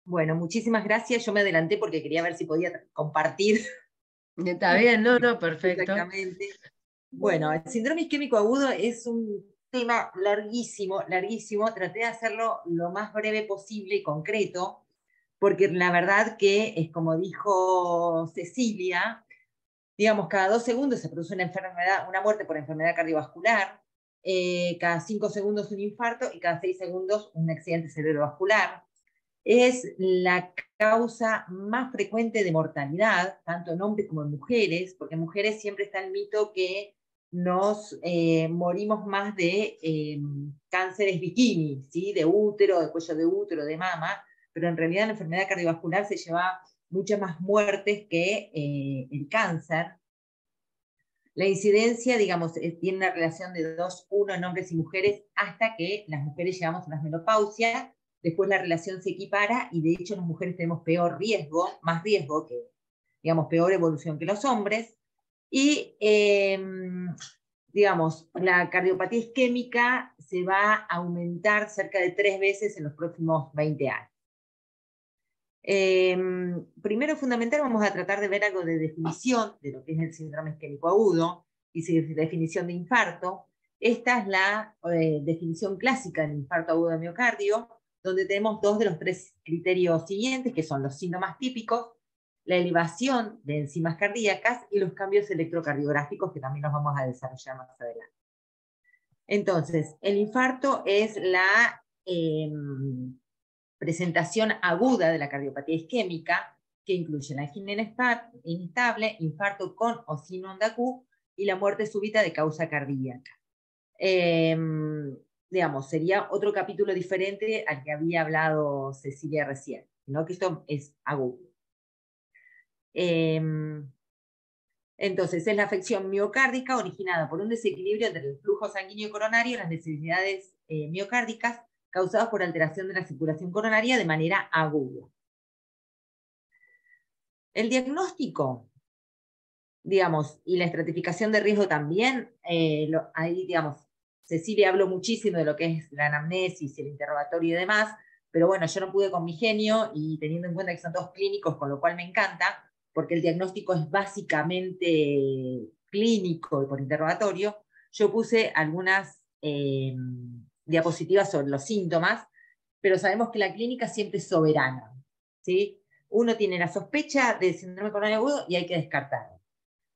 Bueno, muchísimas gracias. Yo me adelanté porque quería ver si podía compartir Está bien, no, no, perfecto. exactamente. Bueno, el síndrome isquémico agudo es un tema larguísimo, larguísimo. Traté de hacerlo lo más breve posible y concreto, porque la verdad que es como dijo Cecilia, digamos, cada 2 segundos se produce una enfermedad, una muerte por enfermedad cardiovascular, cada 5 segundos un infarto y cada 6 segundos un accidente cerebrovascular. Es la causa más frecuente de mortalidad, tanto en hombres como en mujeres, porque en mujeres siempre está el mito que nos morimos más de cánceres bikini, ¿sí? De útero, de cuello de útero, de mama, pero en realidad la enfermedad cardiovascular se lleva muchas más muertes que el cáncer. La incidencia, digamos, tiene una relación de 2:1 en hombres y mujeres hasta que las mujeres llegamos a la menopausia. Después la relación se equipara y de hecho las mujeres tenemos peor riesgo, más riesgo que, digamos, peor evolución que los hombres. Y, digamos, la cardiopatía isquémica se va a aumentar cerca de 3 veces en los próximos 20 años. Primero, fundamental, vamos a tratar de ver algo de definición de lo que es el síndrome isquémico agudo y definición de infarto. Esta es la definición clásica del infarto agudo de miocardio, donde tenemos 2 de los 3 criterios siguientes, que son los síntomas típicos, la elevación de enzimas cardíacas y los cambios electrocardiográficos, que también los vamos a desarrollar más adelante. Entonces, el infarto es la presentación aguda de la cardiopatía isquémica, que incluye la angina inestable, infarto con o sin onda Q y la muerte súbita de causa cardíaca. Eh, digamos, sería otro capítulo diferente al que había hablado Cecilia recién, ¿no? Que esto es agudo. Eh, entonces, es la afección miocárdica originada por un desequilibrio entre el flujo sanguíneo coronario y las necesidades miocárdicas causadas por alteración de la circulación coronaria de manera aguda. El diagnóstico, digamos, y la estratificación de riesgo también, ahí, digamos, Cecilia habló muchísimo de lo que es la anamnesis, el interrogatorio y demás, pero bueno, yo no pude con mi genio y teniendo en cuenta que son todos clínicos, con lo cual me encanta, porque el diagnóstico es básicamente clínico y por interrogatorio, yo puse algunas diapositivas sobre los síntomas, pero sabemos que la clínica siempre es soberana, ¿sí? Uno tiene la sospecha de síndrome coronario agudo y hay que descartarlo.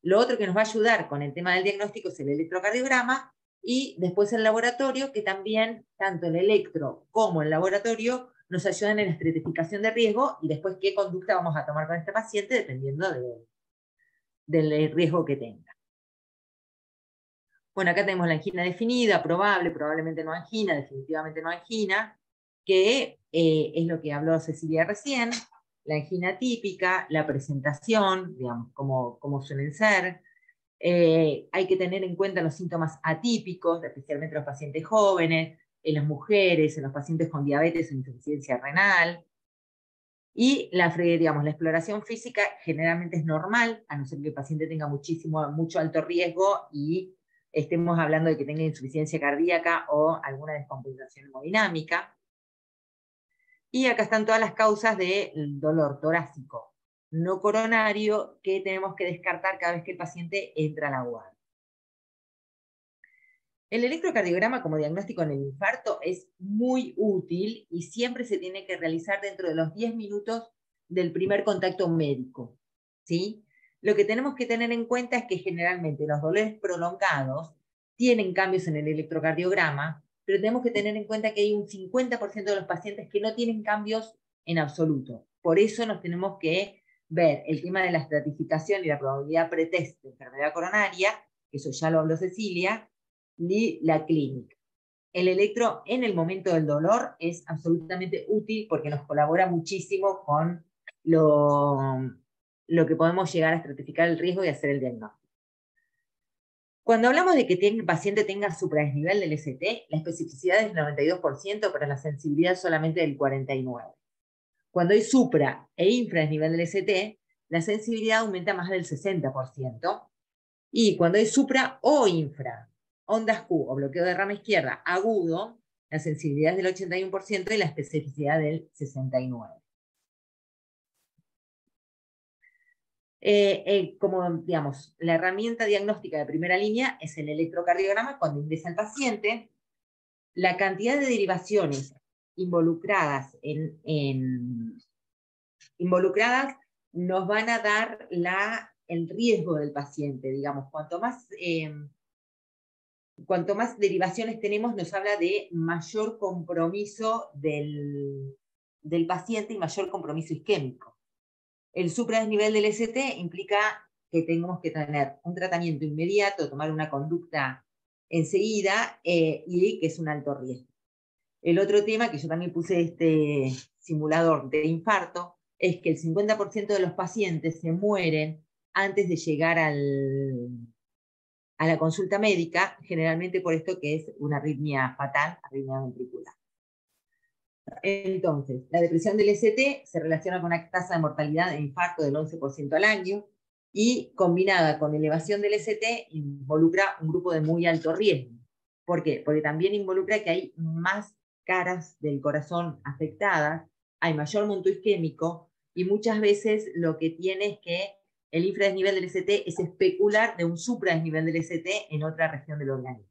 Lo otro que nos va a ayudar con el tema del diagnóstico es el electrocardiograma y después el laboratorio, que también tanto el electro como el laboratorio nos ayudan en la estratificación de riesgo y después qué conducta vamos a tomar con este paciente dependiendo del riesgo que tenga. Bueno, acá tenemos la angina definida, probable, probablemente no angina, definitivamente no angina, que es lo que habló Cecilia recién, la angina típica, la presentación, digamos, como suelen ser. Hay que tener en cuenta los síntomas atípicos, especialmente en los pacientes jóvenes, en las mujeres, en los pacientes con diabetes o insuficiencia renal. Y digamos, la exploración física generalmente es normal, a no ser que el paciente tenga mucho alto riesgo y estemos hablando de que tenga insuficiencia cardíaca o alguna descompensación hemodinámica. Y acá están todas las causas del dolor torácico no coronario que tenemos que descartar cada vez que el paciente entra a la guardia. El electrocardiograma como diagnóstico en el infarto es muy útil y siempre se tiene que realizar dentro de los 10 minutos del primer contacto médico, ¿sí? Lo que tenemos que tener en cuenta es que generalmente los dolores prolongados tienen cambios en el electrocardiograma, pero tenemos que tener en cuenta que hay un 50% de los pacientes que no tienen cambios en absoluto. Por eso nos tenemos que ver el tema de la estratificación y la probabilidad pretest de enfermedad coronaria, eso ya lo habló Cecilia, ni la clínica. El electro en el momento del dolor es absolutamente útil porque nos colabora muchísimo con lo que podemos llegar a estratificar el riesgo y hacer el diagnóstico. Cuando hablamos de que el paciente tenga supradesnivel del ST, la especificidad es del 92%, pero la sensibilidad solamente del 49%. Cuando hay supra e infradesnivel del ST, la sensibilidad aumenta más del 60%. Y cuando hay supra o infra, ondas Q o bloqueo de rama izquierda agudo, la sensibilidad es del 81% y la especificidad del 69%. Como digamos, la herramienta diagnóstica de primera línea es el electrocardiograma cuando ingresa el paciente. La cantidad de derivaciones involucradas involucradas nos van a dar el riesgo del paciente, digamos. Cuanto más derivaciones tenemos, nos habla de mayor compromiso del paciente y mayor compromiso isquémico. El supradesnivel del ST implica que tenemos que tener un tratamiento inmediato, tomar una conducta enseguida y que es un alto riesgo. El otro tema, que yo también puse este simulador de infarto, es que el 50% de los pacientes se mueren antes de llegar a la consulta médica, generalmente por esto que es una arritmia fatal, arritmia ventricular. Entonces, la depresión del ST se relaciona con una tasa de mortalidad de infarto del 11% al año y combinada con elevación del ST involucra un grupo de muy alto riesgo. ¿Por qué? Porque también involucra que hay más caras del corazón afectadas, hay mayor monto isquémico y muchas veces lo que tiene es que el infradesnivel del ST es especular de un supradesnivel del ST en otra región del organismo.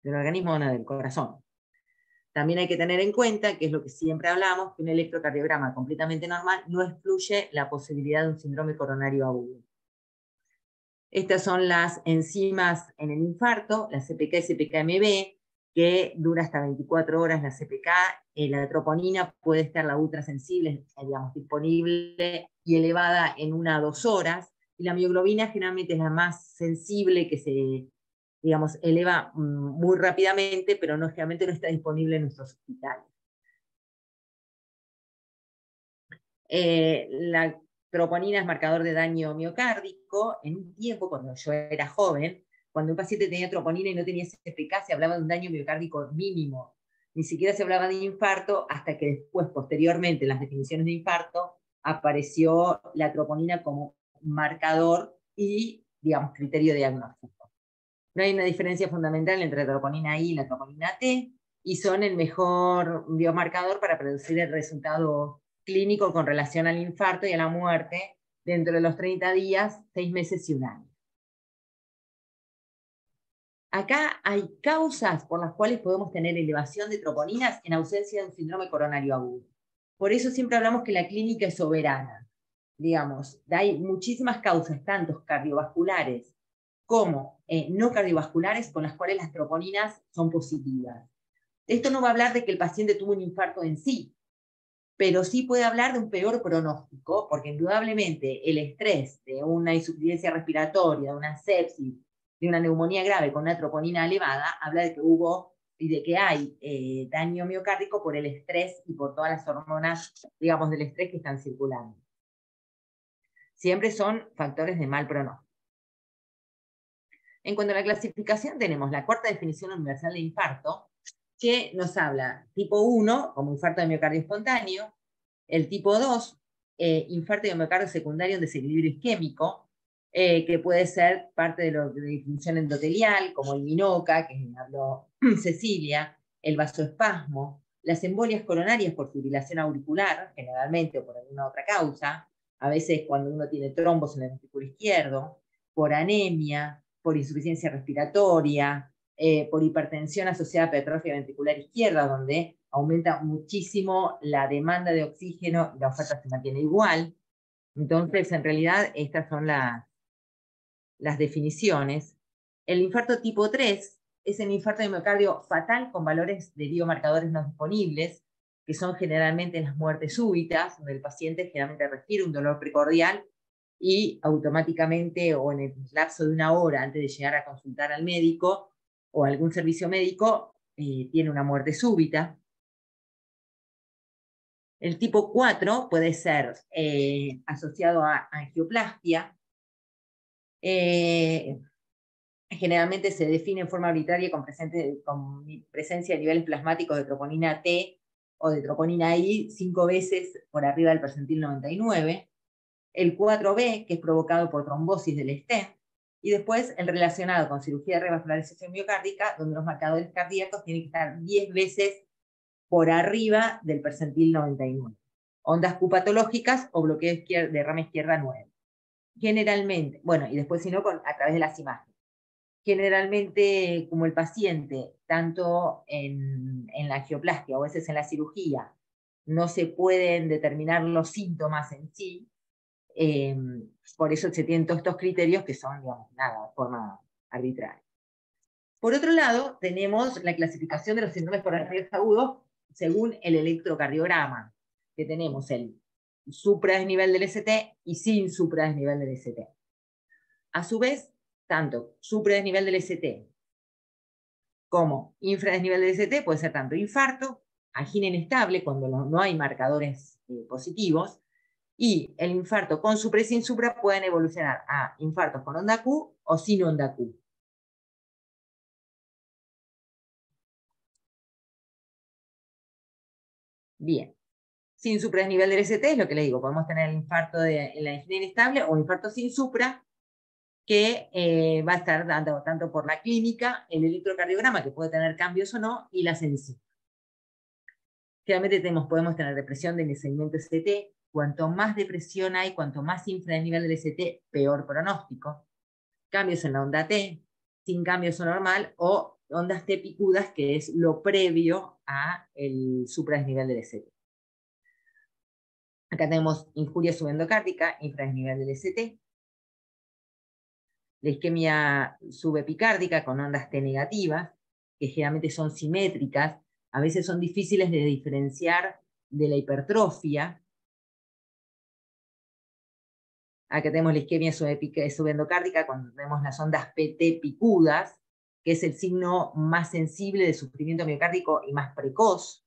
Del organismo, no, del corazón. También hay que tener en cuenta, que es lo que siempre hablamos, que un electrocardiograma completamente normal no excluye la posibilidad de un síndrome coronario agudo. Estas son las enzimas en el infarto, la CPK y CPK-MB, que dura hasta 24 horas la CPK. La troponina puede estar la ultrasensible, digamos, disponible y elevada en 1 a 2 horas. Y la mioglobina generalmente es la más sensible, que se, digamos, eleva muy rápidamente, pero generalmente no está disponible en nuestros hospitales. La troponina es marcador de daño miocárdico. En un tiempo, cuando yo era joven, cuando un paciente tenía troponina y no tenía CPK, se hablaba de un daño miocárdico mínimo. Ni siquiera se hablaba de infarto hasta que después, posteriormente, en las definiciones de infarto, apareció la troponina como marcador y, digamos, criterio diagnóstico. No hay una diferencia fundamental entre la troponina I y la troponina T, y son el mejor biomarcador para producir el resultado clínico con relación al infarto y a la muerte dentro de los 30 días, 6 meses y 1 año. Acá hay causas por las cuales podemos tener elevación de troponinas en ausencia de un síndrome coronario agudo. Por eso siempre hablamos que la clínica es soberana. Digamos, hay muchísimas causas, tanto cardiovasculares como no cardiovasculares, con las cuales las troponinas son positivas. Esto no va a hablar de que el paciente tuvo un infarto en sí, pero sí puede hablar de un peor pronóstico, porque indudablemente el estrés de una insuficiencia respiratoria, de una sepsis, de una neumonía grave con una troponina elevada, habla de que hubo y de que hay daño miocárdico por el estrés y por todas las hormonas, digamos, del estrés que están circulando. Siempre son factores de mal pronóstico. En cuanto a la clasificación, tenemos la cuarta definición universal de infarto, que nos habla tipo 1, como infarto de miocardio espontáneo, el tipo 2, infarto de miocardio secundario en desequilibrio isquémico, que puede ser parte de la disfunción endotelial, como el MINOCA, que habló Cecilia, el vasoespasmo, las embolias coronarias por fibrilación auricular, generalmente, o por alguna otra causa, a veces cuando uno tiene trombos en el ventrículo izquierdo, por anemia, por insuficiencia respiratoria, por hipertensión asociada a hipertrofia ventricular izquierda, donde aumenta muchísimo la demanda de oxígeno y la oferta se mantiene igual. Entonces, en realidad, estas son las definiciones. El infarto tipo 3 es el infarto de miocardio fatal con valores de biomarcadores no disponibles, que son generalmente las muertes súbitas, donde el paciente generalmente refiere un dolor precordial y automáticamente o en el lapso de 1 hora antes de llegar a consultar al médico o algún servicio médico, tiene una muerte súbita. El tipo 4 puede ser asociado a angioplastia. Generalmente se define en forma arbitraria con presencia de niveles plasmáticos de troponina T o de troponina I 5 veces por arriba del percentil 99. El 4B, que es provocado por trombosis del stent, y después el relacionado con cirugía de revascularización miocárdica, donde los marcadores cardíacos tienen que estar 10 veces por arriba del percentil 99. ondas Q patológicas o bloqueo de rama izquierda 9. Generalmente, bueno, y después si no, a través de las imágenes. Generalmente, como el paciente, tanto en la angioplastia o a veces en la cirugía, no se pueden determinar los síntomas en sí, por eso se tienen todos estos criterios que son, digamos, nada, de forma arbitraria. Por otro lado, tenemos la clasificación de los síndromes coronarios agudos según el electrocardiograma, que tenemos el supradesnivel del ST y sin supradesnivel del ST. A su vez, tanto supradesnivel del ST como infradesnivel del ST puede ser tanto infarto, angina inestable cuando no hay marcadores positivos, y el infarto con supra y sin supra pueden evolucionar a infartos con onda Q o sin onda Q. Bien. Sin supradesnivel del ST es lo que le digo, podemos tener el infarto en la angina inestable o infarto sin supra, que va a estar dando tanto por la clínica, el electrocardiograma, que puede tener cambios o no, y las enzimas. Generalmente podemos tener depresión del segmento ST. Cuanto más depresión hay, cuanto más infradesnivel del ST, peor pronóstico. Cambios en la onda T, sin cambios o normal, o ondas T picudas, que es lo previo a el supradesnivel del ST. Acá tenemos injuria subendocárdica, infradesnivel del ST. La isquemia subepicárdica con ondas T negativas, que generalmente son simétricas, a veces son difíciles de diferenciar de la hipertrofia. Acá tenemos la isquemia subendocárdica, cuando tenemos las ondas PT picudas, que es el signo más sensible de sufrimiento miocárdico y más precoz.